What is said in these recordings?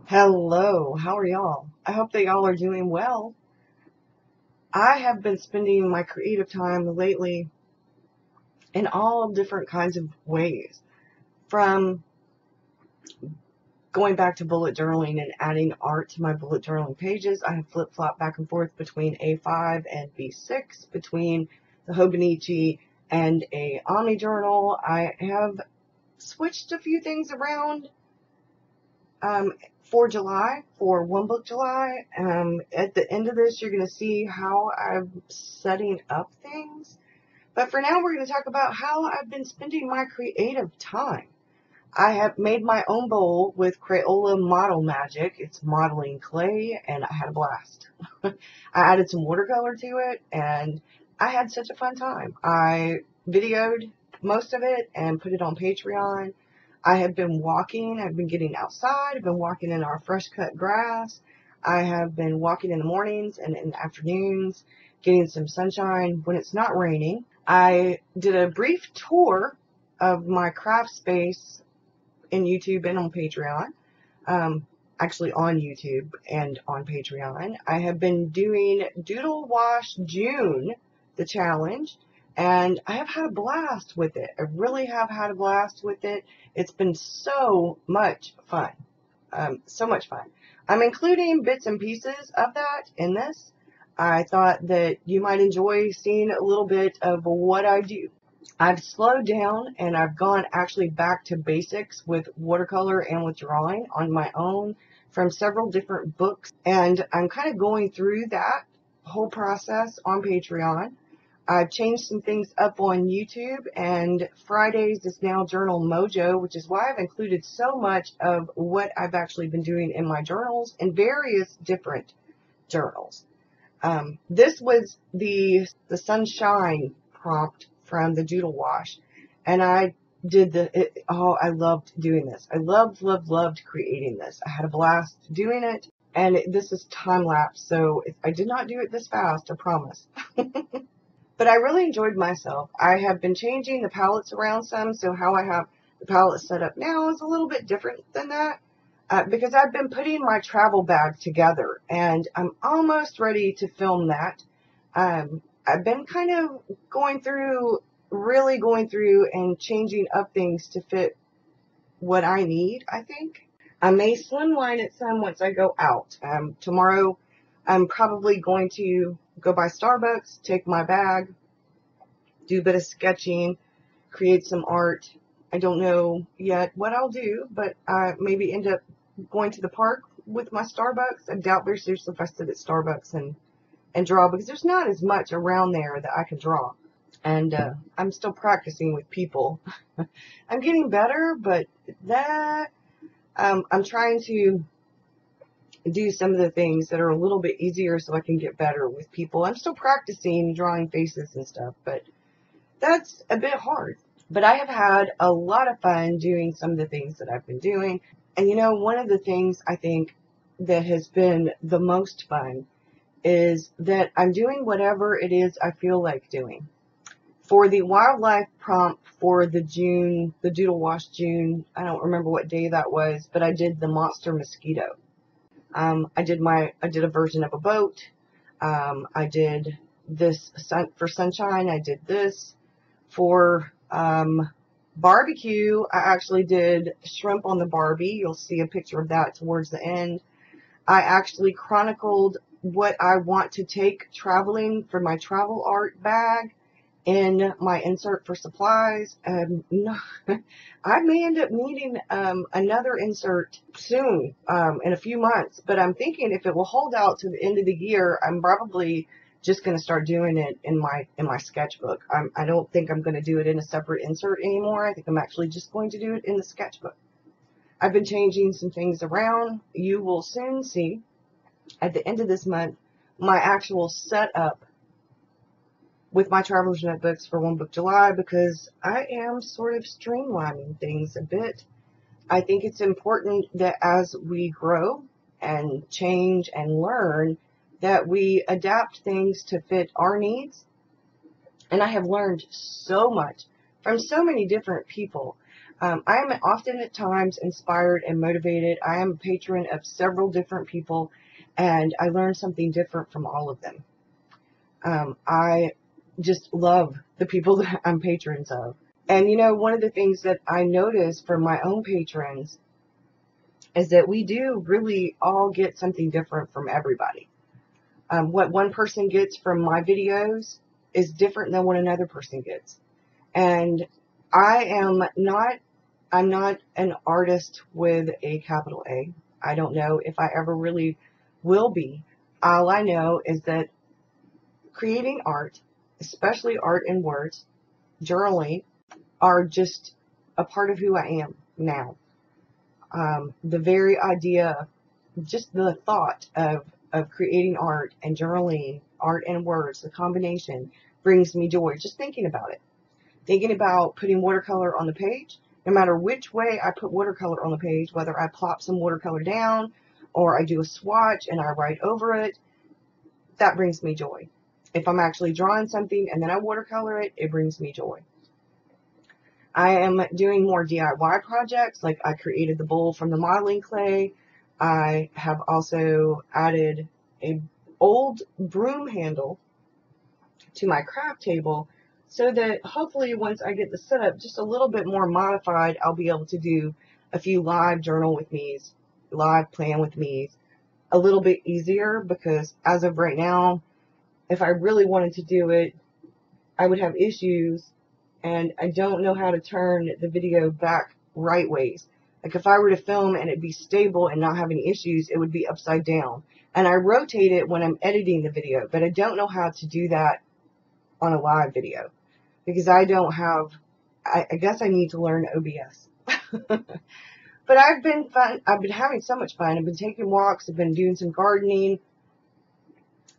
Hello, how are y'all? I hope that y'all are doing well. I have been spending my creative time lately in all different kinds of ways. From going back to bullet journaling and adding art to my bullet journaling pages, I have flip-flopped back and forth between A5 and B6, between the Hobonichi and a Omni journal. I have switched a few things around um, for July, for One Book July. At the end of this, you're going to see how I'm setting up things. But for now, we're going to talk about how I've been spending my creative time. I have made my own bowl with Crayola Model Magic. It's modeling clay, and I had a blast. I added some watercolor to it, and I had such a fun time. I videoed most of it and put it on Patreon. I have been walking. I've been getting outside. I've been walking in our fresh cut grass. I have been walking in the mornings and in the afternoons, getting some sunshine when it's not raining. I did a brief tour of my craft space in YouTube and on Patreon. Actually on YouTube and on Patreon. I have been doing Doodle Wash June, the challenge, and I have had a blast with it. I really have had a blast with it. It's been so much fun. So much fun. I'm including bits and pieces of that in this. I thought that you might enjoy seeing a little bit of what I do. I've slowed down and I've gone actually back to basics with watercolor and with drawing on my own from several different books. And I'm kind of going through that whole process on Patreon. I've changed some things up on YouTube, and Fridays is now Journal MoJo, which is why I've included so much of what I've actually been doing in my journals in various different journals. This was the sunshine prompt from the Doodle Wash, and I did I loved doing this. I loved creating this. I had a blast doing it, and this is time lapse, so I did not do it this fast, I promise. But I really enjoyed myself. I have been changing the palettes around some, so how I have the palette set up now is a little bit different than that. Because I've been putting my travel bag together, and I'm almost ready to film that. I've been kind of really going through and changing up things to fit what I need, I think. I may slimline it some once I go out. Tomorrow, I'm probably going to go by Starbucks, take my bag, do a bit of sketching, create some art. I don't know yet what I'll do, but I maybe end up going to the park with my Starbucks. I doubt very seriously if I sit at Starbucks and draw, because there's not as much around there that I can draw. And I'm still practicing with people. I'm getting better, but that I'm trying to do some of the things that are a little bit easier so I can get better with people. I'm still practicing drawing faces and stuff, but that's a bit hard. But I have had a lot of fun doing some of the things that I've been doing. And one of the things I think that has been the most fun is that I'm doing whatever it is I feel like doing. For the wildlife prompt for the Doodle Wash June, I don't remember what day that was, but I did the monster mosquito. I did a version of a boat. I did this for sunshine. I did this for barbecue. I actually did shrimp on the Barbie. You'll see a picture of that towards the end. I actually chronicled what I want to take traveling for my travel art bag in my insert for supplies. I may end up needing another insert soon, in a few months, but I'm thinking if it will hold out to the end of the year, I'm probably just going to start doing it in my sketchbook. I don't think I'm going to do it in a separate insert anymore. I think I'm actually just going to do it in the sketchbook. I've been changing some things around. You will soon see at the end of this month my actual setup with my Traveler's Notebooks for One Book July, because I am sort of streamlining things a bit. I think it's important that as we grow and change and learn, that we adapt things to fit our needs. And I have learned so much from so many different people. I am often at times inspired and motivated. I am a patron of several different people, and I learn something different from all of them. I just love the people that I'm patrons of. And you know, one of the things that I notice from my own patrons is that we do really all get something different from everybody. What one person gets from my videos is different than what another person gets. And I'm not an artist with a capital A. I don't know if I ever really will be. All I know is that creating art, especially art in words, journaling, are just a part of who I am now. The very idea, just the thought of creating art and journaling, art and words, the combination brings me joy. Just thinking about it. Thinking about putting watercolor on the page, no matter which way I put watercolor on the page, whether I plop some watercolor down or I do a swatch and I write over it, that brings me joy. If I'm actually drawing something and then I watercolor it, it brings me joy. I am doing more DIY projects, like I created the bowl from the modeling clay. I have also added an old broom handle to my craft table so that hopefully once I get the setup just a little bit more modified, I'll be able to do a few live journal with me's, live plan with me's a little bit easier, because as of right now, if I really wanted to do it, I would have issues, and I don't know how to turn the video back right ways. Like if I were to film and it'd be stable and not have any issues, it would be upside down. And I rotate it when I'm editing the video, but I don't know how to do that on a live video because I don't have, I guess I need to learn OBS. But I've been having so much fun. I've been taking walks. I've been doing some gardening.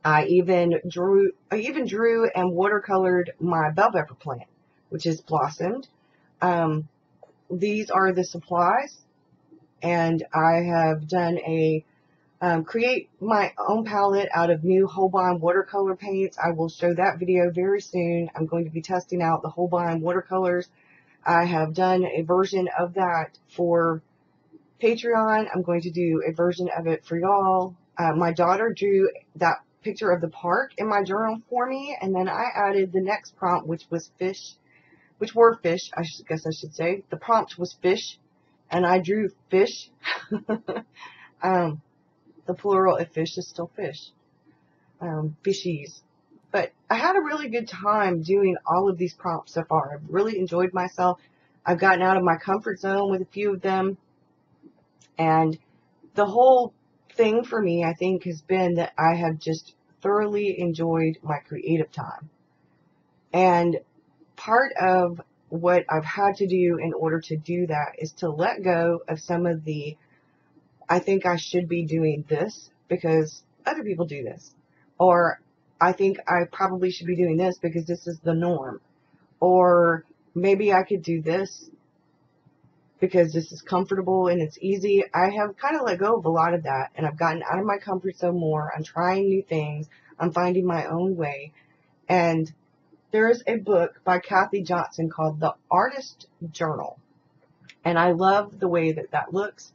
I even drew and watercolored my bell pepper plant, which has blossomed. These are the supplies, and I have done a create my own palette out of new Holbein watercolor paints. I will show that video very soon. I'm going to be testing out the Holbein watercolors. I have done a version of that for Patreon. I'm going to do a version of it for y'all. My daughter drew that picture of the park in my journal for me, and then I added the next prompt, which was fish, which were fish, I guess I should say. The prompt was fish, and I drew fish. The plural of fish is still fish. Fishies. But I had a really good time doing all of these prompts so far. I've really enjoyed myself. I've gotten out of my comfort zone with a few of them. And the whole thing for me, I think, has been that I have just thoroughly enjoyed my creative time. And part of what I've had to do in order to do that is to let go of some of the, I think I should be doing this because other people do this. Or I think I probably should be doing this because this is the norm. Or maybe I could do this because this is comfortable and it's easy. I have kind of let go of a lot of that, and I've gotten out of my comfort zone more. I'm trying new things. I'm finding my own way. And there's a book by Kathy Johnson called The Artist Journal. And I love the way that that looks.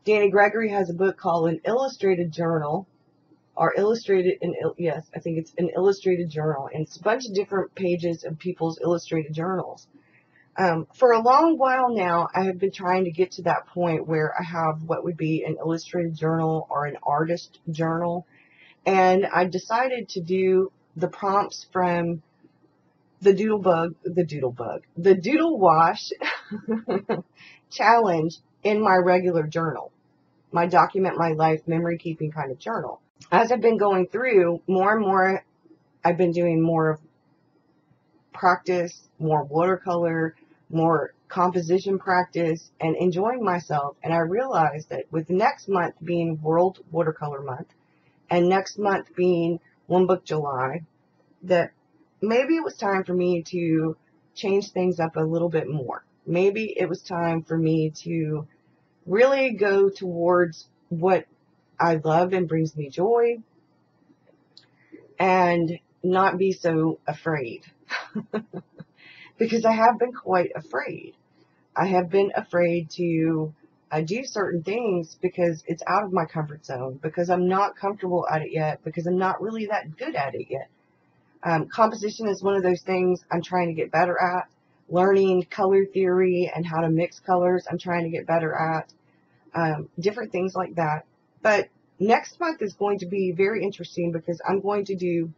Danny Gregory has a book called An Illustrated Journal, or illustrated, yes, I think it's An Illustrated Journal. And it's a bunch of different pages of people's illustrated journals. For a long while now, I have been trying to get to that point where I have what would be an illustrated journal or an artist journal. And I decided to do the prompts from the Doodle Wash challenge in my regular journal, my document my life memory keeping kind of journal. As I've been going through, more and more, I've been doing more of practice, more watercolor, more composition practice, and enjoying myself. And I realized that with next month being World Watercolor Month, and next month being One Book July, that maybe it was time for me to change things up a little bit more. Maybe it was time for me to really go towards what I love and brings me joy, and not be so afraid. Because I have been quite afraid. I have been afraid to do certain things because it's out of my comfort zone, because I'm not comfortable at it yet, because I'm not really that good at it yet. Composition is one of those things I'm trying to get better at. Learning color theory and how to mix colors, I'm trying to get better at. Different things like that. But next month is going to be very interesting because I'm going to do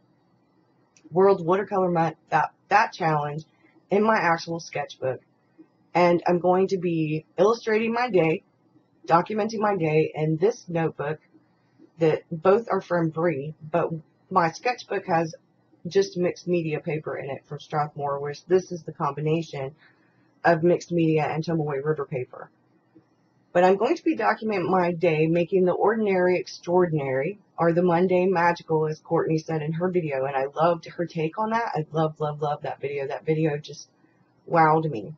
World Watercolor Month, that challenge, in my actual sketchbook. And I'm going to be illustrating my day, documenting my day in this notebook that both are from Bree, but my sketchbook has just mixed media paper in it from Strathmore, whereas this is the combination of mixed media and Tumbleweed River paper. But I'm going to be documenting my day, making the ordinary extraordinary, or the mundane magical, as Courtney said in her video, and I loved her take on that. I love that video. That video just wowed me.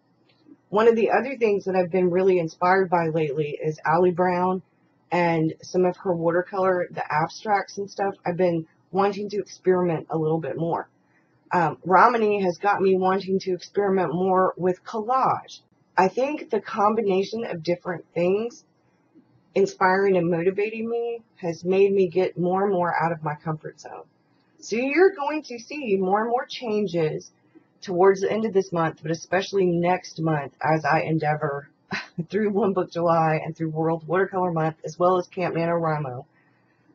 One of the other things that I've been really inspired by lately is Allie Brown and some of her watercolor, the abstracts and stuff. I've been wanting to experiment a little bit more. Romany has got me wanting to experiment more with collage. I think the combination of different things inspiring and motivating me has made me get more and more out of my comfort zone. So you're going to see more and more changes towards the end of this month, but especially next month as I endeavor through One Book July and through World Watercolor Month, as well as Camp NaNoWriMo.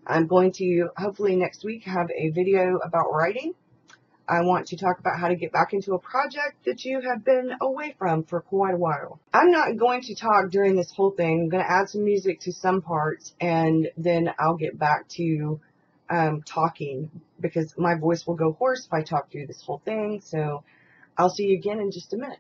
I'm going to hopefully next week have a video about writing. I want to talk about how to get back into a project that you have been away from for quite a while. I'm not going to talk during this whole thing. I'm going to add some music to some parts, and then I'll get back to talking, because my voice will go hoarse if I talk through this whole thing. So I'll see you again in just a minute.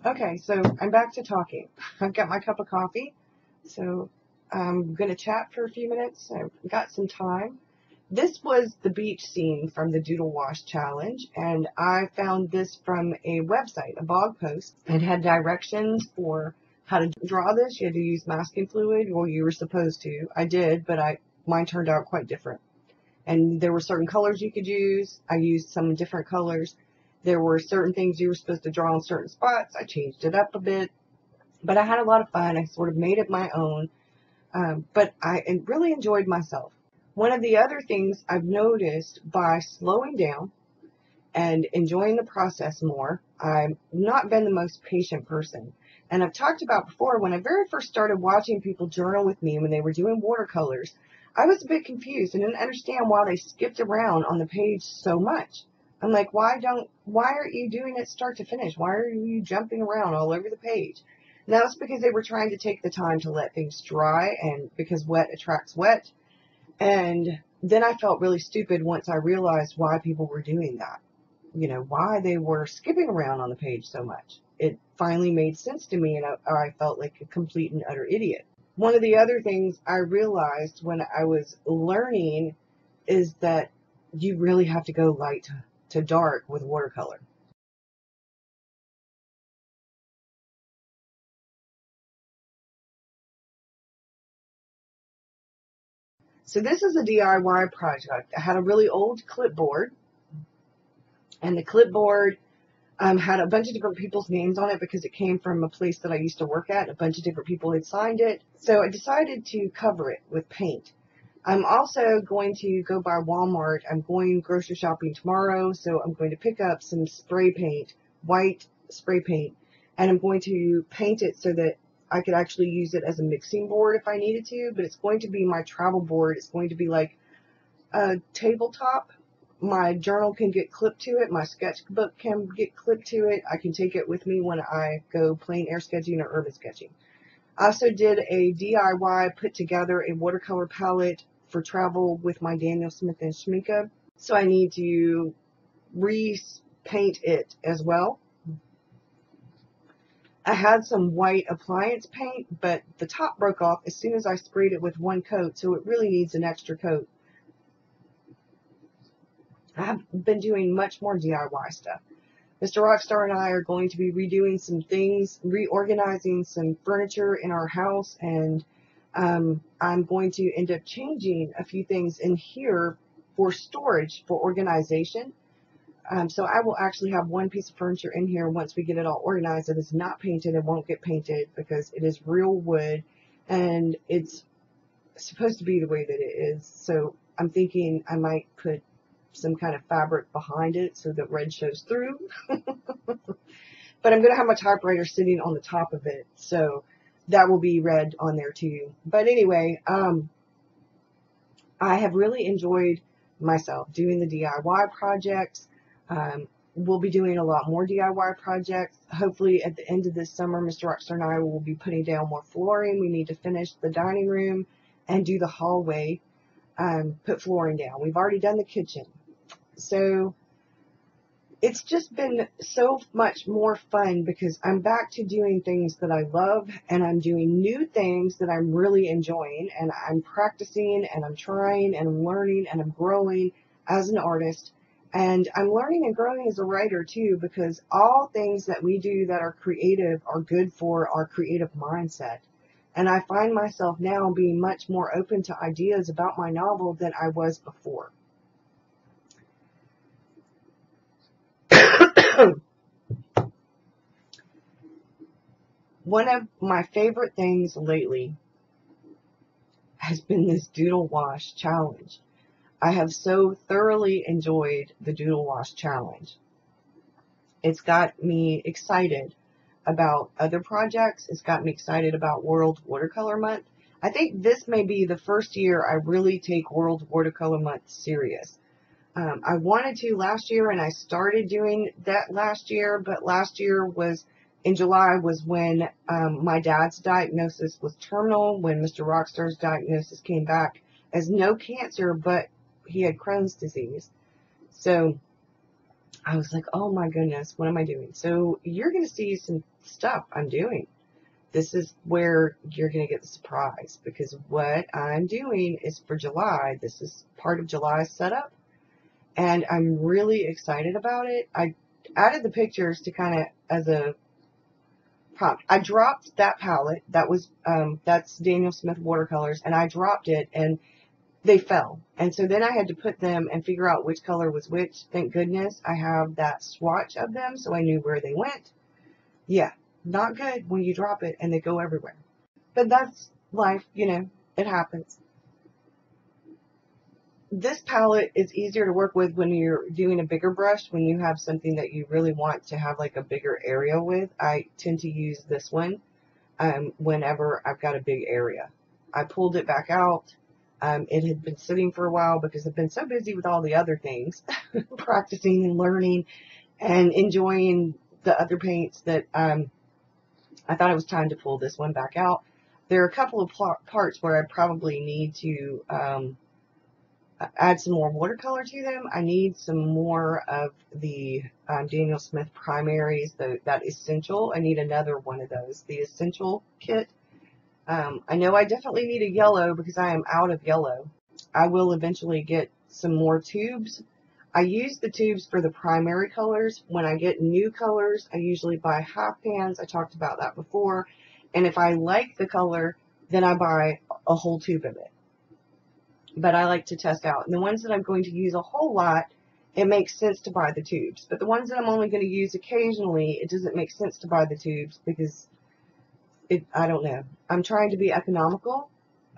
Okay, so I'm back to talking. I've got my cup of coffee, so I'm going to chat for a few minutes. I've got some time. This was the beach scene from the Doodle Wash Challenge, and I found this from a website, a blog post. It had directions for how to draw this. You had to use masking fluid. Well, you were supposed to. I did, but mine turned out quite different. And there were certain colors you could use. I used some different colors. There were certain things you were supposed to draw in certain spots. I changed it up a bit, but I had a lot of fun. I sort of made it my own, but I really enjoyed myself. One of the other things I've noticed by slowing down and enjoying the process more, I've not been the most patient person. And I've talked about before, when I very first started watching people journal with me when they were doing watercolors, I was a bit confused and didn't understand why they skipped around on the page so much. I'm like, why aren't you doing it start to finish? Why are you jumping around all over the page? And that was because they were trying to take the time to let things dry, and because wet attracts wet. And then I felt really stupid once I realized why people were doing that. You know, why they were skipping around on the page so much. It finally made sense to me, and I felt like a complete and utter idiot. One of the other things I realized when I was learning is that you really have to go light to dark with watercolor. So this is a DIY project. I had a really old clipboard, and the clipboard had a bunch of different people's names on it because it came from a place that I used to work at. A bunch of different people had signed it. So I decided to cover it with paint. I'm also going to go by Walmart. I'm going grocery shopping tomorrow, so I'm going to pick up some spray paint, white spray paint, and I'm going to paint it so that I could actually use it as a mixing board if I needed to, but it's going to be my travel board. It's going to be like a tabletop. My journal can get clipped to it. My sketchbook can get clipped to it. I can take it with me when I go plein air sketching or urban sketching. I also did a DIY, put together a watercolor palette for travel with my Daniel Smith and Schminke. So I need to repaint it as well. I had some white appliance paint, but the top broke off as soon as I sprayed it with one coat, so it really needs an extra coat. I've been doing much more DIY stuff. Mr. Rockstar and I are going to be redoing some things, reorganizing some furniture in our house, and I'm going to end up changing a few things in here for storage, for organization. So I will actually have one piece of furniture in here once we get it all organized that is not painted and won't get painted because it is real wood and it's supposed to be the way that it is. So I'm thinking I might put some kind of fabric behind it so that red shows through. But I'm going to have my typewriter sitting on the top of it, so that will be red on there too. But anyway, I have really enjoyed myself doing the DIY projects. We'll be doing a lot more DIY projects. Hopefully at the end of this summer, Mr. Rockstar and I will be putting down more flooring. We need to finish the dining room and do the hallway, put flooring down. We've already done the kitchen. So it's just been so much more fun because I'm back to doing things that I love, and I'm doing new things that I'm really enjoying, and I'm practicing and I'm trying and I'm learning and I'm growing as an artist, and I'm learning and growing as a writer too, because all things that we do that are creative are good for our creative mindset. And I find myself now being much more open to ideas about my novel than I was before. One of my favorite things lately has been this Doodle Wash Challenge. I have so thoroughly enjoyed the Doodle Wash Challenge. It's got me excited about other projects. It's got me excited about World Watercolor Month. I think this may be the first year I really take World Watercolor Month serious. I wanted to last year, and I started doing that last year, but last year was in July was when my dad's diagnosis was terminal, when Mr. Rockstar's diagnosis came back as no cancer, but he had Crohn's disease. So I was like, oh my goodness, what am I doing? So you're going to see some stuff I'm doing. This is where you're going to get the surprise, because what I'm doing is for July. This is part of July's setup, and I'm really excited about it. I added the pictures to kind of as a prompt. I dropped that palette. That's Daniel Smith watercolors, and I dropped it, and they fell. And so then I had to put them and figure out which color was which. Thank goodness I have that swatch of them, so I knew where they went. Yeah, not good when you drop it and they go everywhere. But that's life, it happens. This palette is easier to work with when you're doing a bigger brush, when you have something that you really want to have like a bigger area with. I tend to use this one whenever I've got a big area. I pulled it back out. It had been sitting for a while because I've been so busy with all the other things, practicing and learning and enjoying the other paints that I thought it was time to pull this one back out. There are a couple of parts where I probably need to add some more watercolor to them. I need some more of the Daniel Smith primaries, that essential. I need another one of those, the essential kit. I know I definitely need a yellow because I am out of yellow. I will eventually get some more tubes. I use the tubes for the primary colors. When I get new colors, I usually buy half pans. I talked about that before. And if I like the color, then I buy a whole tube of it. But I like to test out. And the ones that I'm going to use a whole lot, it makes sense to buy the tubes. But the ones that I'm only going to use occasionally, it doesn't make sense to buy the tubes because I don't know. I'm trying to be economical.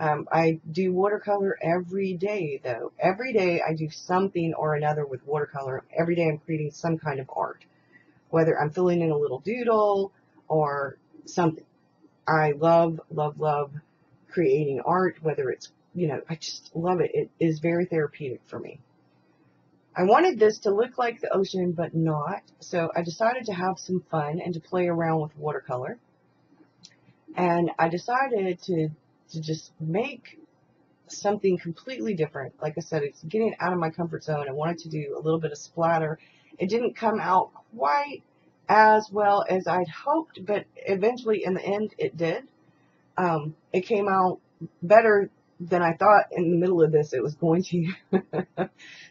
I do watercolor every day, though. Every day I do something or another with watercolor. Every day I'm creating some kind of art, whether I'm filling in a little doodle or something. I love, love, love creating art, whether it's, I just love it. It is very therapeutic for me. I wanted this to look like the ocean, but not. So I decided to have some fun and to play around with watercolor. And I decided to just make something completely different. Like I said, it's getting out of my comfort zone. I wanted to do a little bit of splatter. It didn't come out quite as well as I'd hoped, but eventually in the end it did. It came out better than I thought in the middle of this it was going to.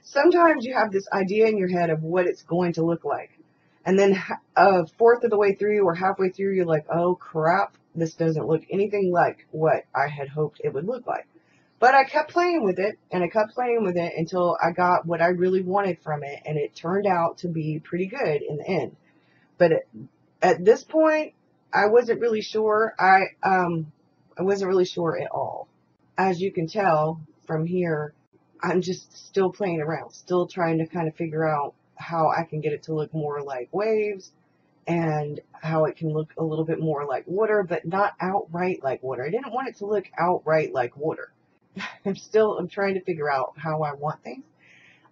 Sometimes you have this idea in your head of what it's going to look like. And then a fourth of the way through or halfway through, you're like, oh crap, this doesn't look anything like what I had hoped it would look like. But I kept playing with it, and I kept playing with it until I got what I really wanted from it, and it turned out to be pretty good in the end. But at this point, I wasn't really sure. I wasn't really sure at all. As you can tell from here, I'm just still playing around, still trying to kind of figure out how I can get it to look more like waves and how it can look a little bit more like water, but not outright like water. I didn't want it to look outright like water. I'm trying to figure out how I want things.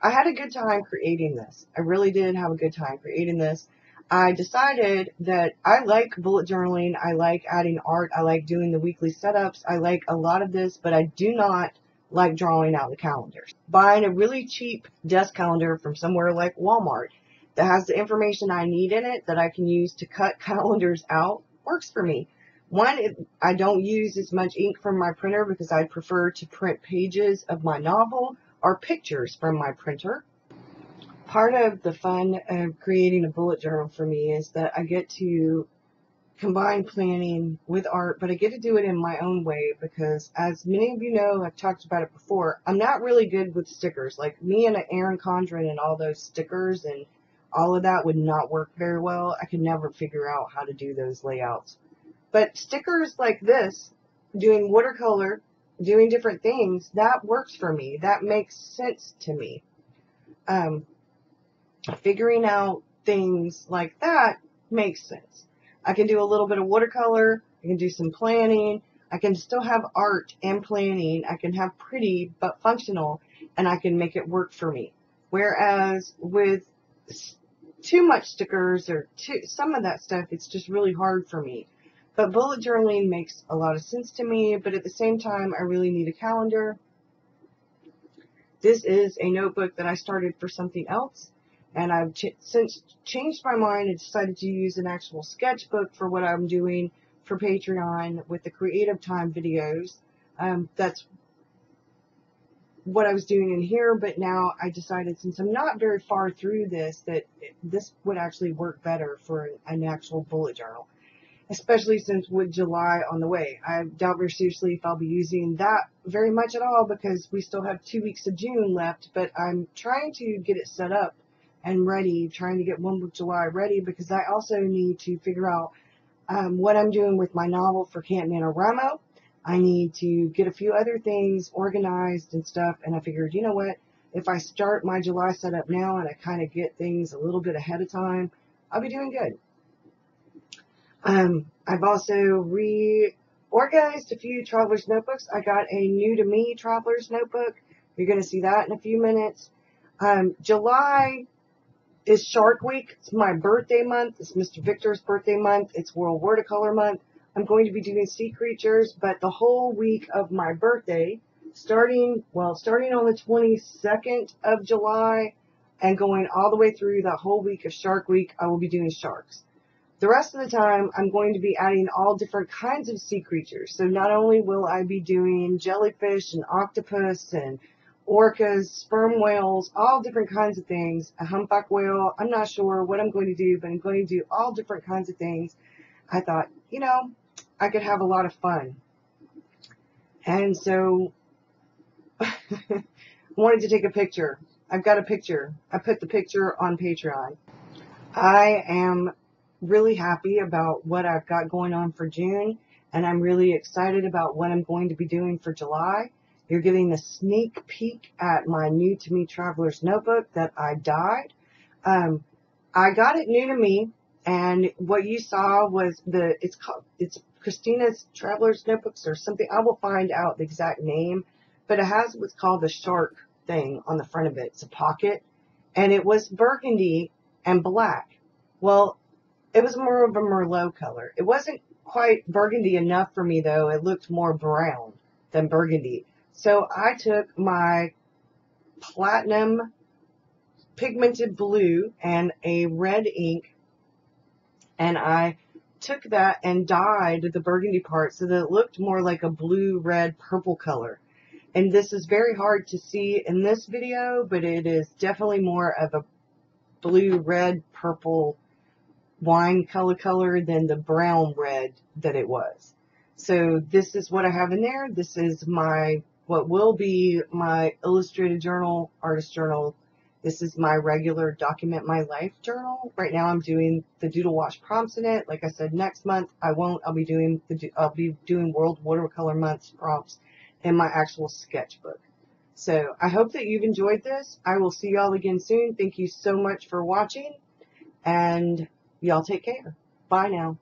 I had a good time creating this. I really did have a good time creating this. I decided that I like bullet journaling. I like adding art. I like doing the weekly setups. I like a lot of this, but I do not like drawing out the calendars. Buying a really cheap desk calendar from somewhere like Walmart that has the information I need in it that I can use to cut calendars out works for me. One, I don't use as much ink from my printer because I prefer to print pages of my novel or pictures from my printer. Part of the fun of creating a bullet journal for me is that I get to combine planning with art, but I get to do it in my own way because, as many of you know, I've talked about it before, I'm not really good with stickers. Like me and Aaron Condren and all those stickers and all of that would not work very well. I could never figure out how to do those layouts. But stickers like this, doing watercolor, doing different things, that works for me. That makes sense to me. Figuring out things like that makes sense. I can do a little bit of watercolor. I can do some planning. I can still have art and planning. I can have pretty but functional, and I can make it work for me. Whereas with too much stickers or some of that stuff, it's just really hard for me. But bullet journaling makes a lot of sense to me, but at the same time, I really need a calendar. This is a notebook that I started for something else, And I've since changed my mind and decided to use an actual sketchbook for what I'm doing for Patreon with the Creative Time videos. That's what I was doing in here, but now I decided, since I'm not very far through this, that this would actually work better for an actual bullet journal, especially since with July on the way. I doubt very seriously if I'll be using that very much at all, because we still have 2 weeks of June left, but I'm trying to get it set up and ready, trying to get 1 week July ready, because I also need to figure out what I'm doing with my novel for Camp NaNoWriMo. I need to get a few other things organized and stuff, and I figured, you know what, if I start my July setup now and I kind of get things a little bit ahead of time, I'll be doing good. I've also reorganized a few traveler's notebooks. I got a new to me traveler's notebook. You're going to see that in a few minutes. July is Shark Week. It's my birthday month. It's Mr. Victor's birthday month. It's World Watercolor month. I'm going to be doing sea creatures, but the whole week of my birthday, starting on the 22nd of July and going all the way through that whole week of Shark Week, I will be doing sharks. The rest of the time, I'm going to be adding all different kinds of sea creatures. So not only will I be doing jellyfish and octopus and orcas, sperm whales, all different kinds of things, a humpback whale. I'm not sure what I'm going to do, but I'm going to do all different kinds of things. I thought, you know, I could have a lot of fun. And so I wanted to take a picture. I've got a picture. I put the picture on Patreon. I am really happy about what I've got going on for June, and I'm really excited about what I'm going to be doing for July. You're getting a sneak peek at my new to me traveler's notebook that I dyed. I got it new to me, and what you saw was it's Christina's Traveler's Notebooks or something. I will find out the exact name, but it has what's called the shark thing on the front of it. It's a pocket, and it was burgundy and black. Well, it was more of a Merlot color. It wasn't quite burgundy enough for me, though. It looked more brown than burgundy. So I took my platinum pigmented blue and a red ink, and I took that and dyed the burgundy part so that it looked more like a blue, red, purple color. And this is very hard to see in this video, but it is definitely more of a blue, red, purple wine color than the brown red that it was. So this is what I have in there. This is what will be my illustrated journal, artist journal. This is my regular document my life journal. Right now I'm doing the doodle wash prompts in it. Like I said, next month I won't. I'll be doing World Watercolor Month's prompts in my actual sketchbook. So I hope that you've enjoyed this. I will see y'all again soon. Thank you so much for watching, and y'all take care. Bye now.